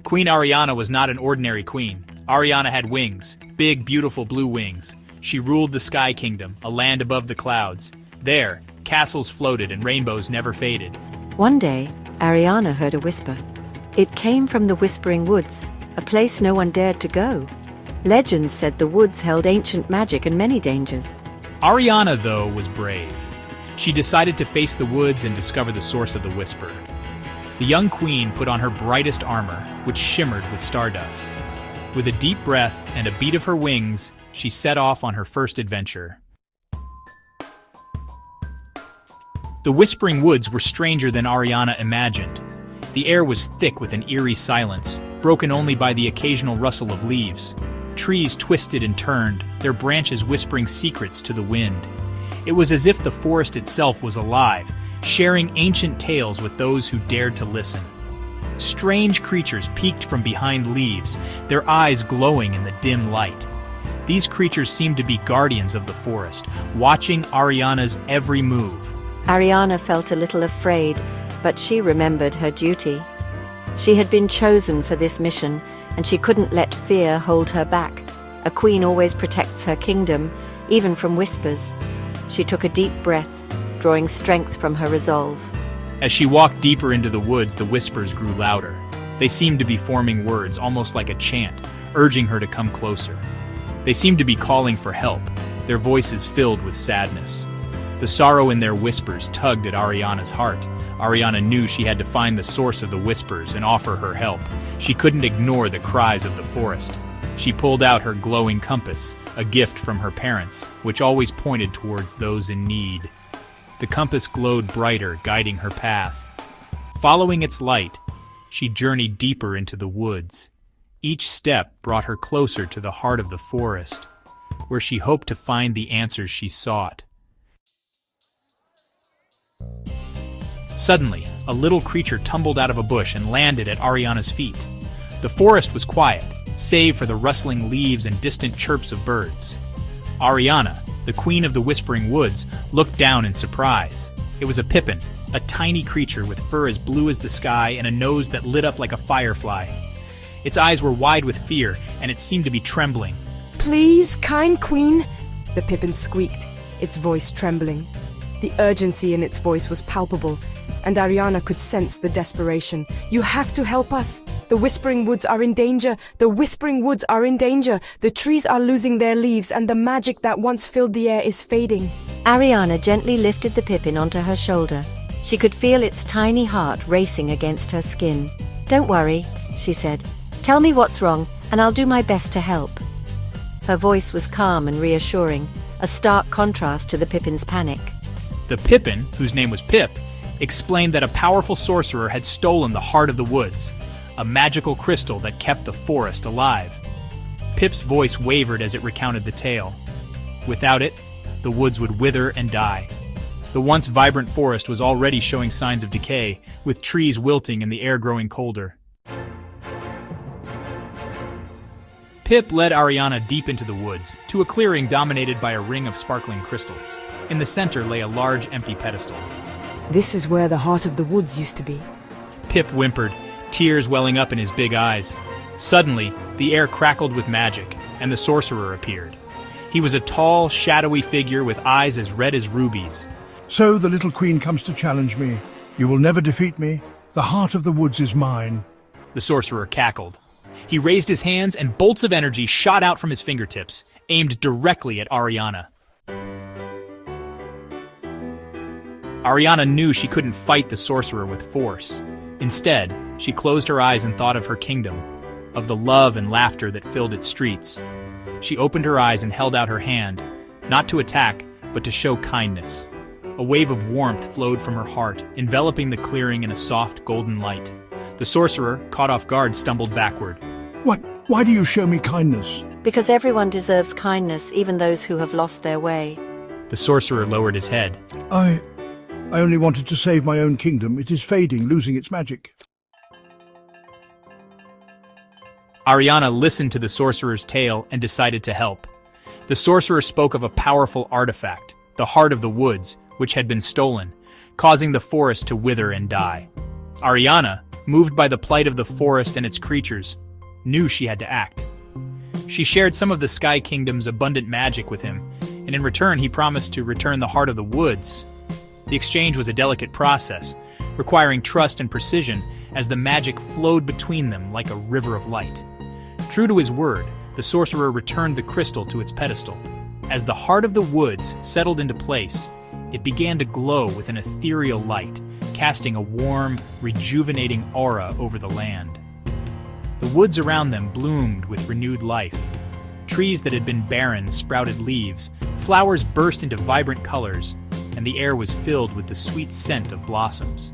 Queen Ariana was not an ordinary queen. Ariana had wings, big, beautiful blue wings. She ruled the Sky Kingdom, a land above the clouds. There, castles floated and rainbows never faded. One day, Ariana heard a whisper. It came from the Whispering Woods, a place no one dared to go. Legends said the woods held ancient magic and many dangers. Ariana, though, was brave. She decided to face the woods and discover the source of the whisper. The young queen put on her brightest armor, which shimmered with stardust. With a deep breath and a beat of her wings, she set off on her first adventure. The Whispering Woods were stranger than Ariana imagined. The air was thick with an eerie silence, broken only by the occasional rustle of leaves. Trees twisted and turned, their branches whispering secrets to the wind. It was as if the forest itself was alive, sharing ancient tales with those who dared to listen. Strange creatures peeked from behind leaves, their eyes glowing in the dim light. These creatures seemed to be guardians of the forest, watching Ariana's every move. Ariana felt a little afraid, but she remembered her duty. She had been chosen for this mission, and she couldn't let fear hold her back. A queen always protects her kingdom, even from whispers. She took a deep breath, drawing strength from her resolve. As she walked deeper into the woods, the whispers grew louder. They seemed to be forming words, almost like a chant, urging her to come closer. They seemed to be calling for help, their voices filled with sadness. The sorrow in their whispers tugged at Ariana's heart. Ariana knew she had to find the source of the whispers and offer her help. She couldn't ignore the cries of the forest. She pulled out her glowing compass, a gift from her parents, which always pointed towards those in need. The compass glowed brighter, guiding her path. Following its light, she journeyed deeper into the woods. Each step brought her closer to the heart of the forest, where she hoped to find the answers she sought. Suddenly, a little creature tumbled out of a bush and landed at Ariana's feet. The forest was quiet, save for the rustling leaves and distant chirps of birds. Ariana, the queen of the Whispering Woods, looked down in surprise. It was a pippin, a tiny creature with fur as blue as the sky and a nose that lit up like a firefly. Its eyes were wide with fear, and it seemed to be trembling. "Please, kind queen," the pippin squeaked, its voice trembling. The urgency in its voice was palpable, and Ariana could sense the desperation. "You have to help us. The Whispering Woods are in danger. The Whispering Woods are in danger. The trees are losing their leaves, and the magic that once filled the air is fading." Ariana gently lifted the pippin onto her shoulder. She could feel its tiny heart racing against her skin. "Don't worry," she said. "Tell me what's wrong, and I'll do my best to help." Her voice was calm and reassuring, a stark contrast to the pippin's panic. The pippin, whose name was Pip, explained that a powerful sorcerer had stolen the heart of the woods, a magical crystal that kept the forest alive. Pip's voice wavered as it recounted the tale. Without it, the woods would wither and die. The once vibrant forest was already showing signs of decay, with trees wilting and the air growing colder. Pip led Ariana deep into the woods, to a clearing dominated by a ring of sparkling crystals. In the center lay a large empty pedestal. "This is where the heart of the woods used to be." Pip whimpered, tears welling up in his big eyes. Suddenly, the air crackled with magic, and the sorcerer appeared. He was a tall, shadowy figure with eyes as red as rubies. "So the little queen comes to challenge me. You will never defeat me. The heart of the woods is mine." The sorcerer cackled. He raised his hands and bolts of energy shot out from his fingertips, aimed directly at Ariana. Ariana knew she couldn't fight the sorcerer with force. Instead, she closed her eyes and thought of her kingdom, of the love and laughter that filled its streets. She opened her eyes and held out her hand, not to attack, but to show kindness. A wave of warmth flowed from her heart, enveloping the clearing in a soft, golden light. The sorcerer, caught off guard, stumbled backward. "What? Why do you show me kindness?" Because everyone deserves kindness, even those who have lost their way. The sorcerer lowered his head. I only wanted to save my own kingdom. It is fading, losing its magic." Ariana listened to the sorcerer's tale and decided to help. The sorcerer spoke of a powerful artifact, the heart of the woods, which had been stolen, causing the forest to wither and die. Ariana, moved by the plight of the forest and its creatures, knew she had to act. She shared some of the Sky Kingdom's abundant magic with him, and in return he promised to return the heart of the woods. The exchange was a delicate process, requiring trust and precision as the magic flowed between them like a river of light. True to his word, the sorcerer returned the crystal to its pedestal. As the heart of the woods settled into place, it began to glow with an ethereal light, casting a warm, rejuvenating aura over the land. The woods around them bloomed with renewed life. Trees that had been barren sprouted leaves, flowers burst into vibrant colors, and the air was filled with the sweet scent of blossoms.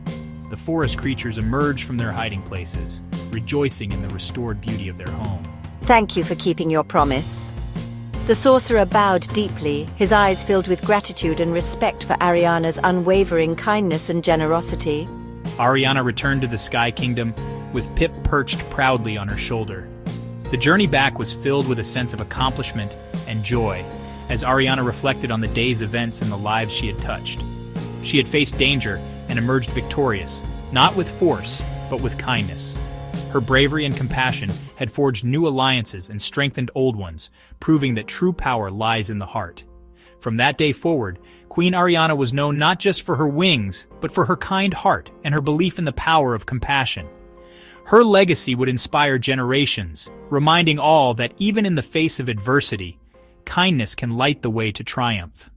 The forest creatures emerged from their hiding places, rejoicing in the restored beauty of their home. Thank you for keeping your promise. The sorcerer bowed deeply, his eyes filled with gratitude and respect for Ariana's unwavering kindness and generosity. Ariana returned to the Sky Kingdom, with Pip perched proudly on her shoulder. The journey back was filled with a sense of accomplishment and joy, as Ariana reflected on the day's events and the lives she had touched. She had faced danger and emerged victorious, not with force, but with kindness. Her bravery and compassion had forged new alliances and strengthened old ones, proving that true power lies in the heart. From that day forward, Queen Ariana was known not just for her wings, but for her kind heart and her belief in the power of compassion. Her legacy would inspire generations, reminding all that even in the face of adversity, kindness can light the way to triumph.